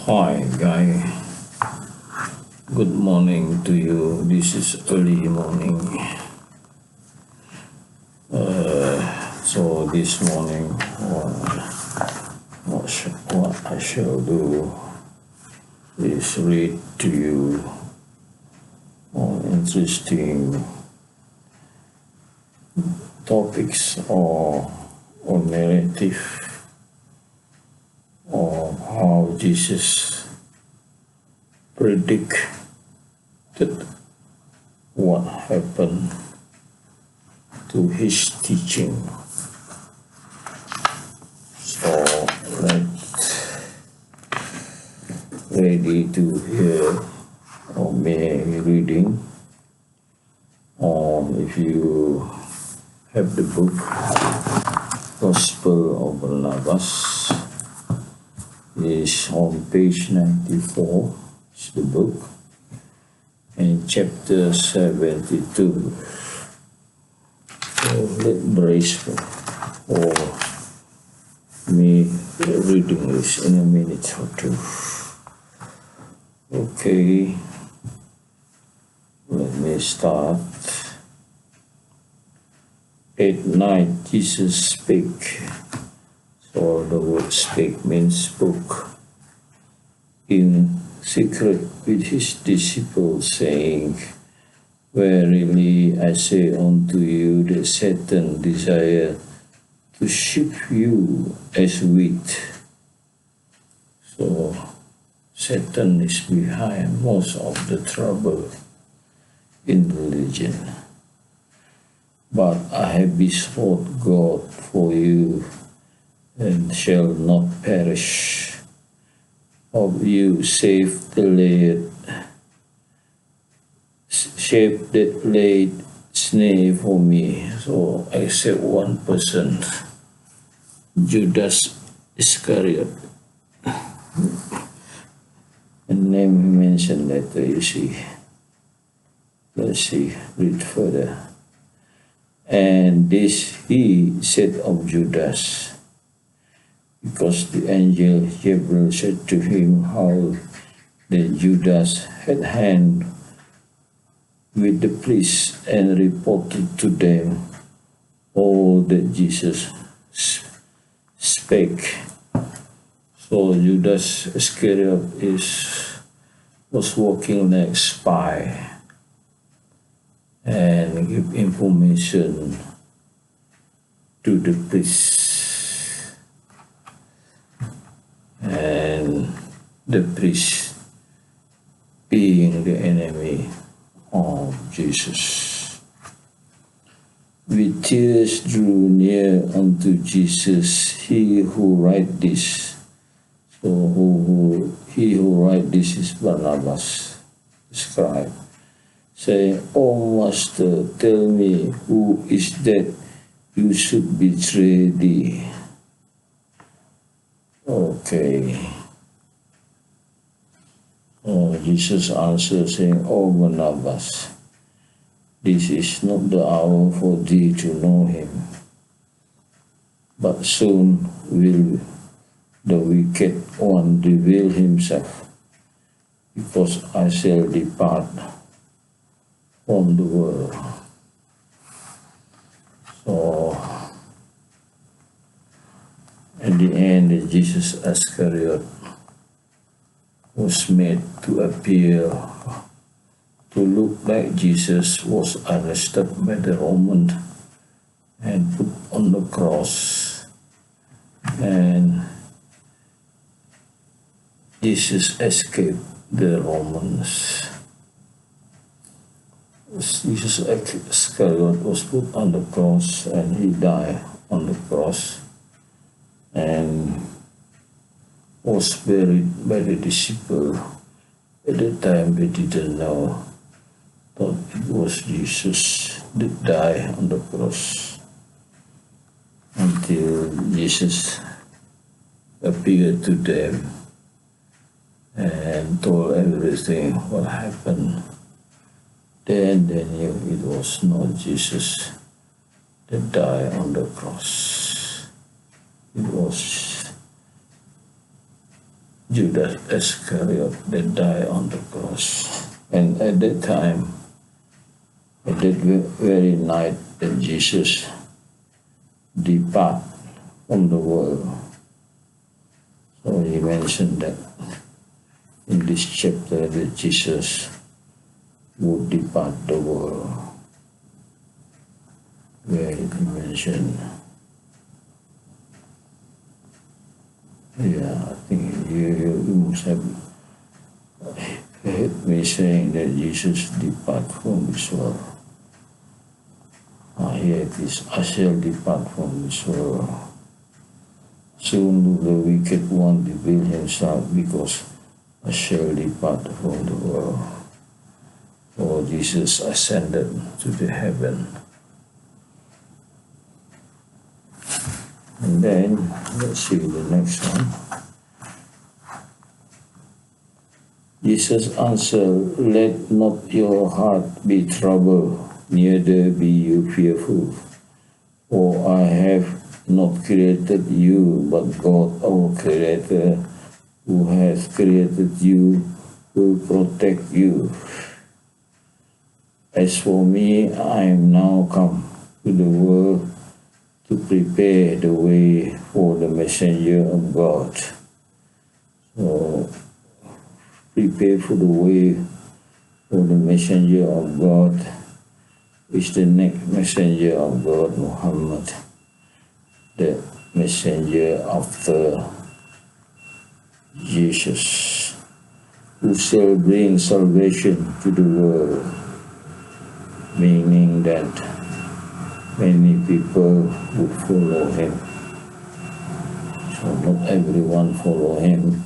Hi guy, good morning to you. This is early morning. So this morning what I shall do is read to you interesting topics or narrative of how Jesus predicted what happened to his teaching. So let's ready to hear or me reading. If you have the book Gospel of Barnabas, is on page 94, is the book, and chapter 72. So let's brace for me reading this in a minute or two. Okay, let me start. At night Jesus spake. So the word spake means spoke in secret with his disciples, saying, Verily I say unto you that Satan desire to sift you as wheat. So Satan is behind most of the trouble in religion. But I have besought God for you, and shall not perish of you, save that laid snare for me. So except one person, Judas Iscariot, a name mentioned later, you see. Let's see, read further. And this he said of Judas, because the angel Gabriel said to him how that Judas had hand with the priests and reported to them all that Jesus spake. So Judas Iscariot was working like spy and give information to the priests, and the priest being the enemy of Jesus. With tears drew near unto Jesus he who write this. So he who write this is Barnabas, the scribe, saying, O Master, tell me, who is that you should betray thee? Okay. Jesus answered, saying, O Barnabas, this is not the hour for thee to know him, but soon will the wicked one reveal himself, because I shall depart from the world. So, at the end, Jesus Iscariot was made to appear to look like Jesus, was arrested by the Roman and put on the cross, and Jesus escaped the Romans. Jesus Iscariot was put on the cross and he died on the cross and was buried by the disciple. At the time they didn't know, thought it was Jesus that died on the cross, until Jesus appeared to them and told everything what happened. Then they knew it was not Jesus that died on the cross. It was Judas Iscariot that died on the cross. And at that time, at that very night that Jesus depart from the world. So he mentioned that in this chapter that Jesus would depart the world, where he mentioned, I think you must have heard me saying that Jesus depart from this world. Here it is, I shall depart from this world. Soon will the wicked one reveal himself, because I shall depart from the world. For Jesus ascended to the heaven. And then, let's see the next one. Jesus answered, "Let not your heart be troubled, neither be you fearful. For I have not created you, but God our Creator, who has created you, will protect you. As for me, I am now come to the world to prepare the way for the messenger of God." So, prepare for the way for the messenger of God is the next messenger of God, Muhammad, the messenger after Jesus, who shall bring salvation to the world, meaning that many people would follow him. So not everyone follow him,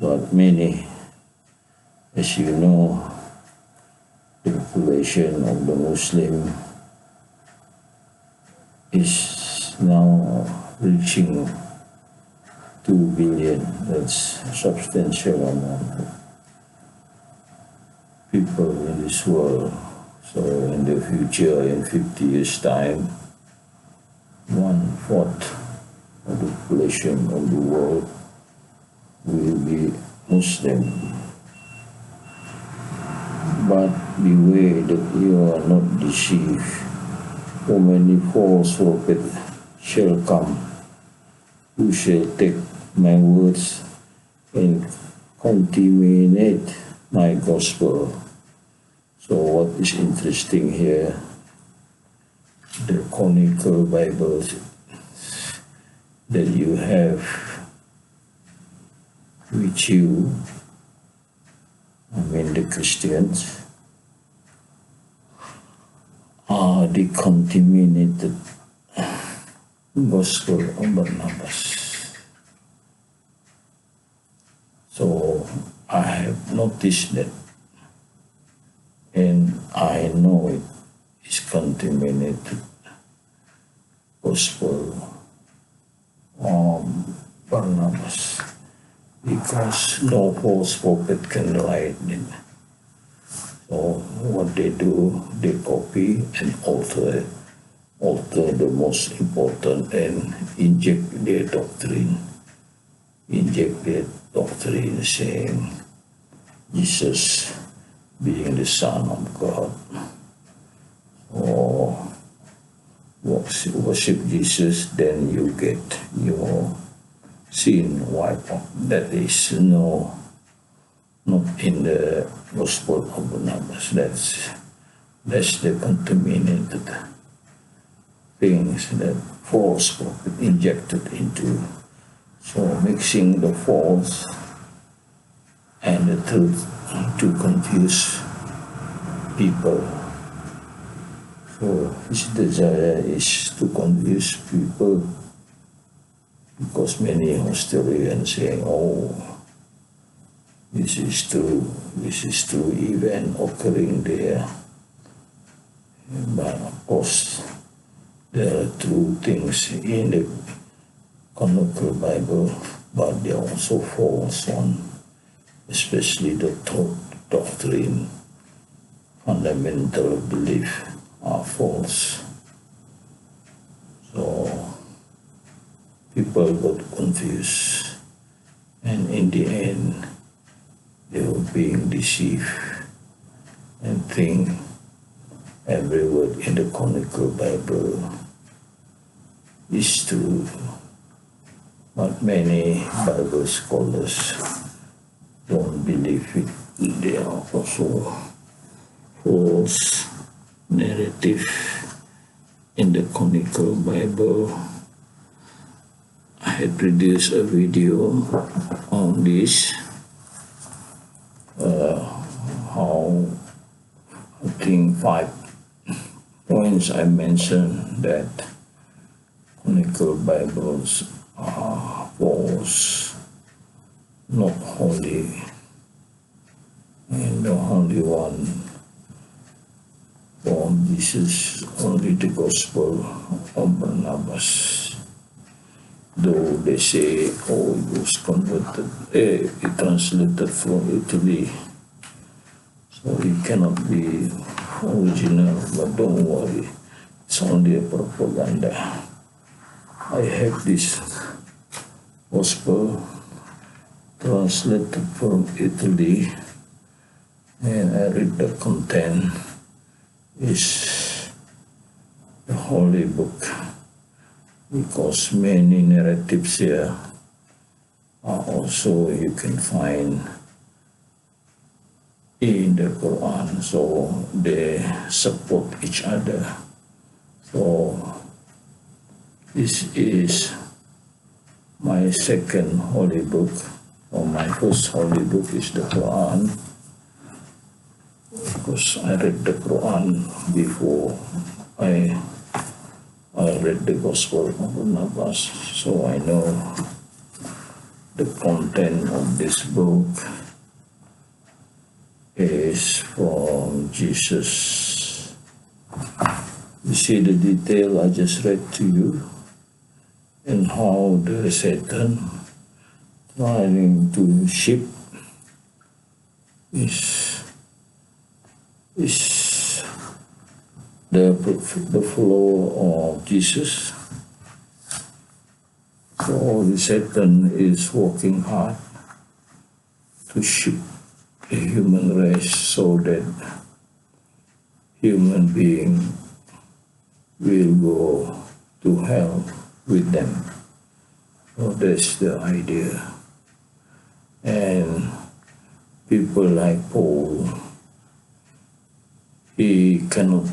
but many. As you know, the population of the Muslim is now reaching 2 billion. That's a substantial amount of people in this world. So in the future, in 50 years' time, 1/4 of the population of the world will be Muslim. But beware that you are not deceived, for many false prophets shall come, who shall take my words and contaminate my gospel. So what is interesting here, the canonical Bibles that you have with you, the Christians, are the contaminated gospel of Barnabas. So I have noticed that, and I know it is contaminated gospel of Barnabas, because no false prophet can write it. So what they do, they copy and alter the most important and inject their doctrine saying Jesus being the Son of God, or worship Jesus, then you get your sin wiped off. That is not in the gospel of Barnabas. That's the contaminated things that false prophet injected into. So mixing the false and the truth to confuse people. So his desire is to confuse people, because many historians say, oh, this is true event occurring there. But of course, there are true things in the canonical Bible, but there are also false ones, especially the doctrine, fundamental belief are false. So people got confused, And in the end, they were being deceived and think every word in the Canonical Bible is true. But many Bible scholars don't believe it. There are also false narrative in the Canonical Bible. I had produced a video on this, how I think 5 points I mentioned that Canonical Bibles are false, not holy, and the only one from Jesus, only the Gospel of Barnabas. Though they say, oh, it was converted, it translated from Italy, so it cannot be original, but don't worry, it's only a propaganda. I have this Gospel translated from Italy, and I read the content. Is the Holy Book, because many narratives here are also you can find in the Quran, so they support each other. So this is my second holy book, or my first holy book is the Quran, because I read the Quran before I read the Gospel of Barnabas, so I know the content of this book is from Jesus. You see the detail I just read to you, and how the Satan trying to shift is the flow of Jesus. So the Satan is working hard to shift the human race so that human being will go to hell with them. So that's the idea. And people like Paul, he cannot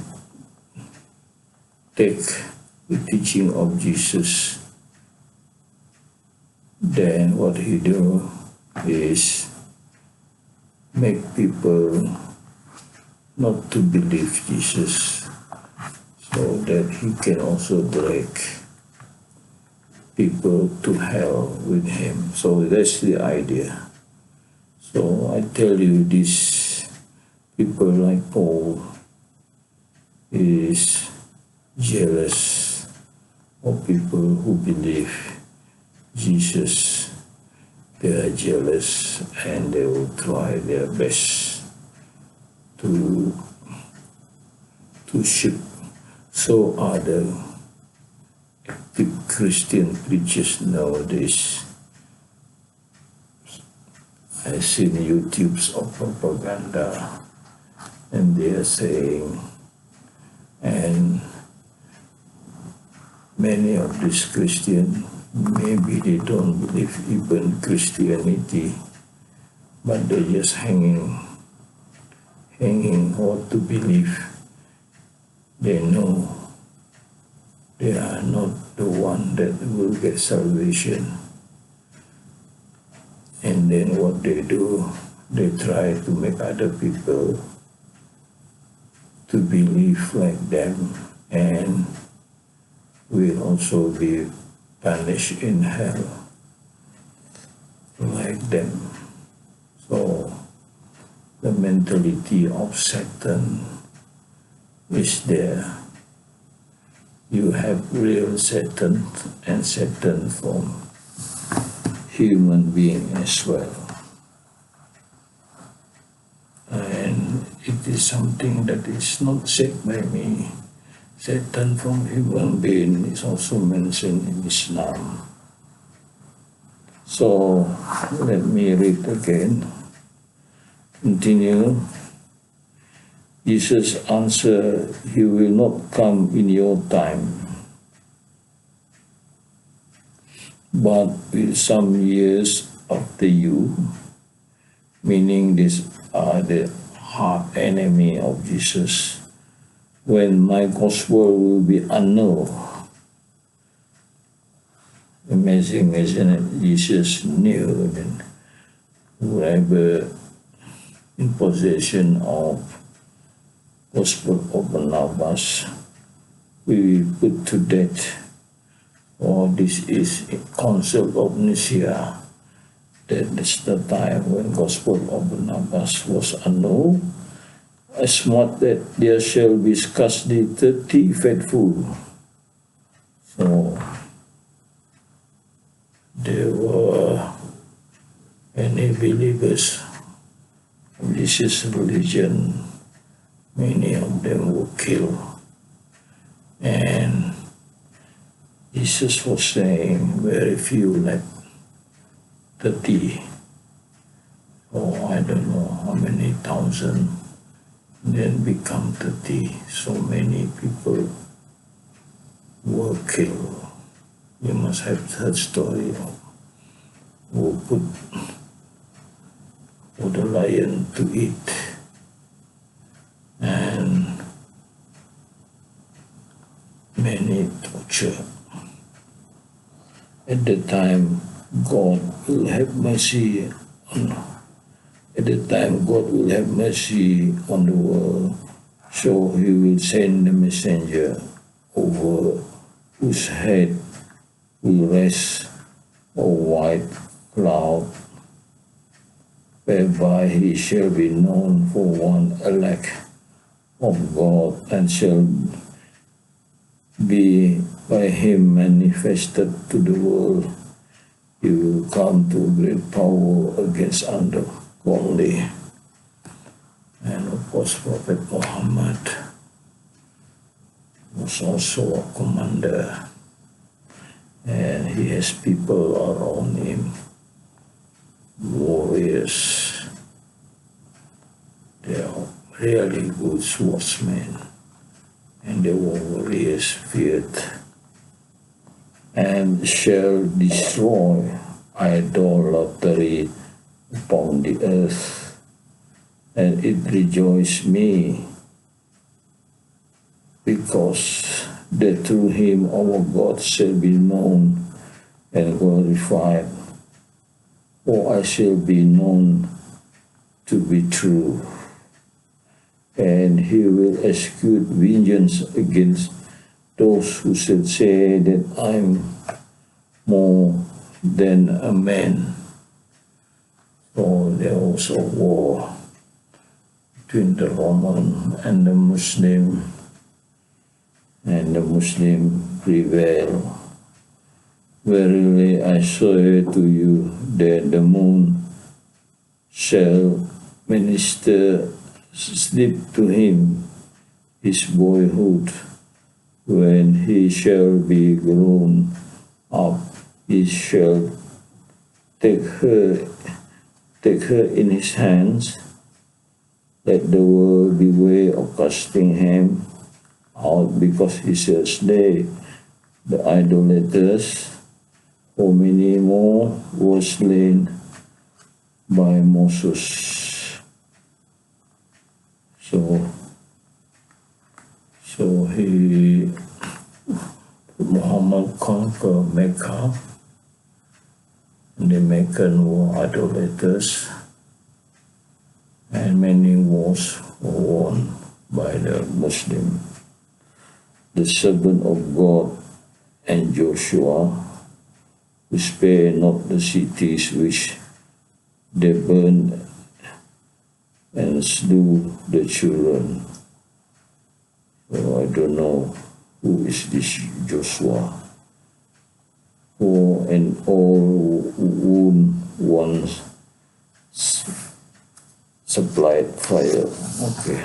take the teaching of Jesus. Then what he do is make people not to believe Jesus, so that he can also drag people to hell with him. So that's the idea. So I tell you, this people like Paul is jealous of people who believe Jesus. They are jealous and they will try their best to shift. So are the active Christian preachers nowadays. I've seen YouTubes of propaganda, and they are saying, and many of these Christians, maybe they don't believe even Christianity, but they're just hanging what to believe. They know they are not the one that will get salvation. And then what they do, they try to make other people to believe like them, and will also be punished in hell like them. So the mentality of Satan is there. You have real Satan and Satan from human being as well. And it is something that is not said by me. Satan from human being is also mentioned in Islam. So let me read again. Continue. Jesus answered, "He will not come in your time, but with some years after you," meaning these are the hard enemy of Jesus, "when my gospel will be annulled." Amazing, isn't it? Jesus knew that whoever in possession of gospel of Barnabas we put to death. Or this is Council of Nicaea. That is the time when gospel of Barnabas was annulled, as much that there shall be scarcely 30 faithful. So there were many believers of Jesus' religion. Many of them were killed. And Jesus was saying very few, like 30. Oh, I don't know how many thousand, then become 30. So many people were killed. You must have heard story of who put for the lion to eat. And many torture. At the time, God will have mercy on. At the time, God will have mercy on the world, so He will send the messenger over whose head will rest a white cloud, whereby he shall be known for one elect of God, and shall be by him manifested to the world. He will come to great power against ungodly. And of course, Prophet Muhammad was also a commander, and he has people around him, warriors. They are really good swordsmen, and the warriors feared and shall destroy idolatry upon the earth. And it rejoiced me, because that through him our God shall be known and glorified. For I shall be known to be true, and he will execute vengeance against those who shall say that I'm more than a man. So there was a war between the Roman and the Muslim, and the Muslim prevailed. Verily I say to you that the moon shall minister sleep to him his boyhood. When he shall be grown up, he shall take her in his hands. Let the world beware of casting him out, because he shall slay the idolaters. For many more were slain by Moses. So Muhammad conquered Mecca, and the Meccan were idolaters, and many wars were won by the Muslim. The servant of God and Joshua, who spared not the cities which they burned, and slew the children. So I don't know who is this Joshua. For and all wound ones supplied fire. Okay,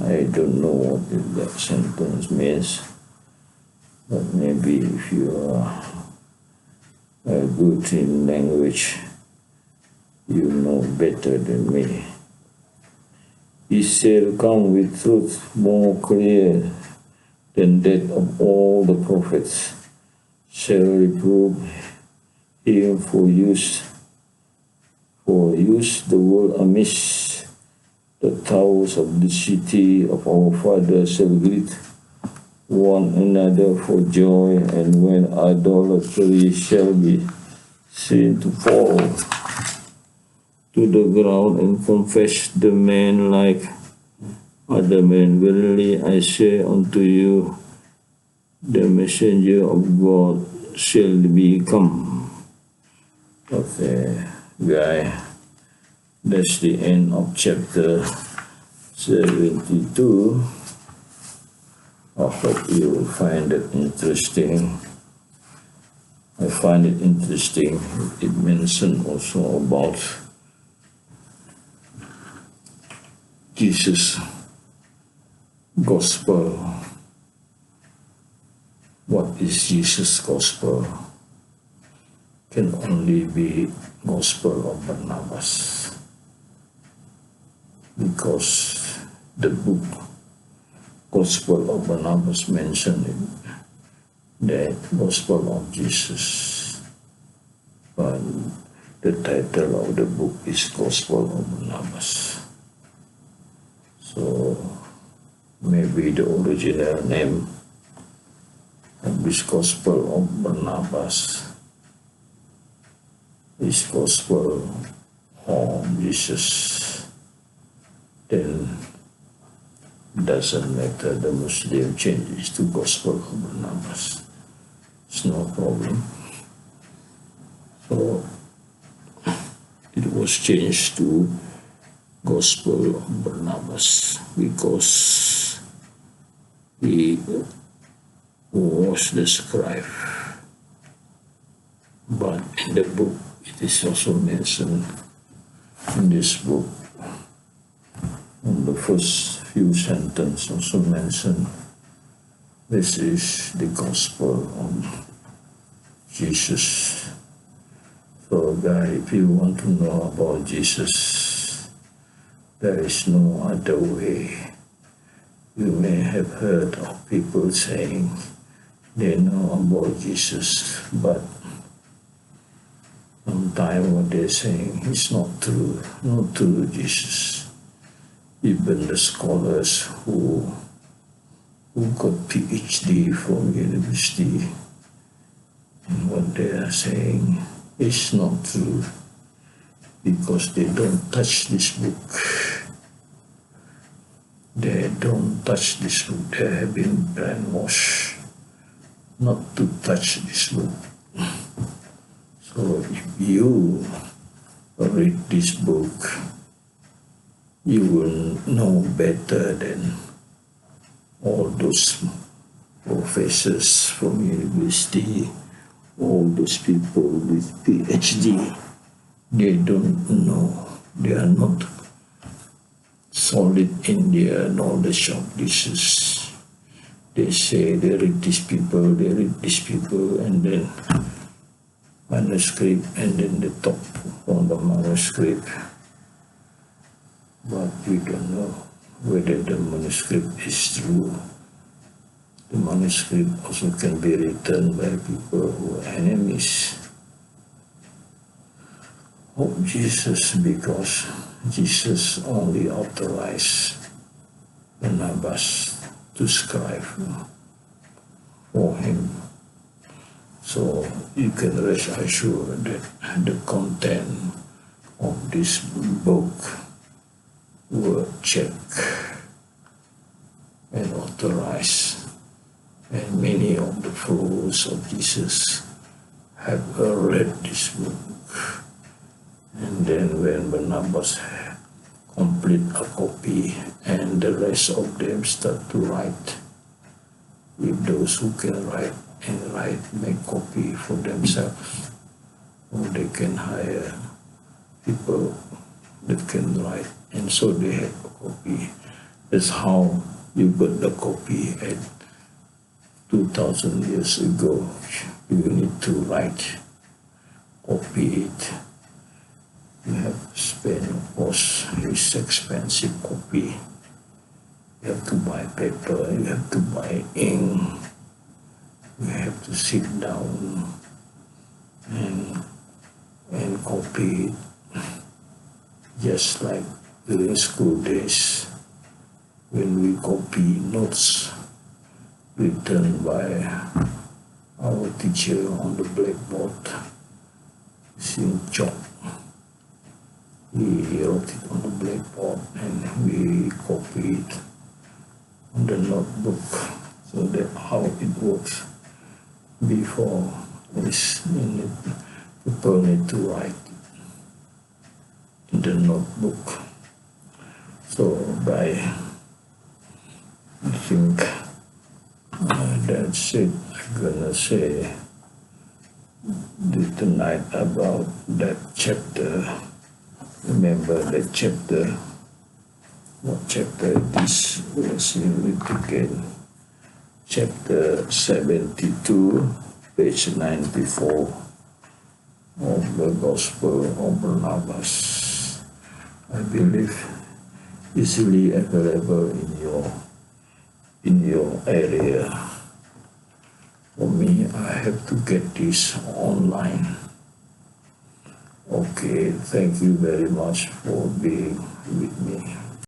I don't know what that sentence means, but maybe if you are good in language. You know better than me. He shall come with truth more clear than that of all the prophets, shall reprove him for use the world amiss. The towers of the city of our father shall greet one another for joy, and when idolatry shall be seen to fall to the ground and confess the man like other men, verily I say unto you, the messenger of God shall become. Okay, guy, that's the end of chapter 72. I hope you will find it interesting. I find it interesting. It mentioned also about Jesus' gospel. What is Jesus' gospel? Can only be gospel of Barnabas, because the book Gospel of Barnabas mentioned it, the gospel of Jesus, but the title of the book is Gospel of Barnabas. So maybe the original name of this Gospel of Barnabas is Gospel of Jesus. Then doesn't matter, the Muslim changes to Gospel of Barnabas. It's no problem. So it was changed to Gospel of Barnabas because he was the scribe. But in the book, it is also mentioned in this book, in the first few sentences also mentioned, this is the gospel of Jesus. So guys, if you want to know about Jesus, there is no other way. You may have heard of people saying they know about Jesus, but sometimes what they're saying is not true, not true Jesus. Even the scholars who got PhD from university, and what they are saying is not true, because they don't touch this book. They don't touch this book. They have been brainwashed not to touch this book. So if you read this book, you will know better than all those professors from university, all those people with PhD. They don't know. They are not solid in their knowledge of Jesus. They say they read these people, and then manuscript, and then they talk on the manuscript. But we don't know whether the manuscript is true. The manuscript also can be written by people who are enemies of Jesus, because Jesus only authorized Barnabas to scribe for him. So you can rest assured that the content of this book were checked and authorized, and many of the followers of Jesus have read this book. And then when Barnabas complete a copy, and the rest of them start to write, if those who can write make copy for themselves, or they can hire people that can write, and so they have a copy. That's how you got the copy at 2,000 years ago. You need to write copy it. You have to spend, of course, it's expensive copy. You have to buy paper, you have to buy ink, you have to sit down and copy it, just like during school days when we copy notes written by our teacher on the blackboard using chalk. We wrote it on the blackboard and we copied it on the notebook. So that's how it works. Before is people need to write in the notebook. So I think that's it. I'm gonna say tonight about that chapter. Remember that chapter? What chapter it is? Let's read again. Chapter 72, page 94 of the Gospel of Barnabas. I believe easily available in your area. For me, I have to get this online. Okay, thank you very much for being with me.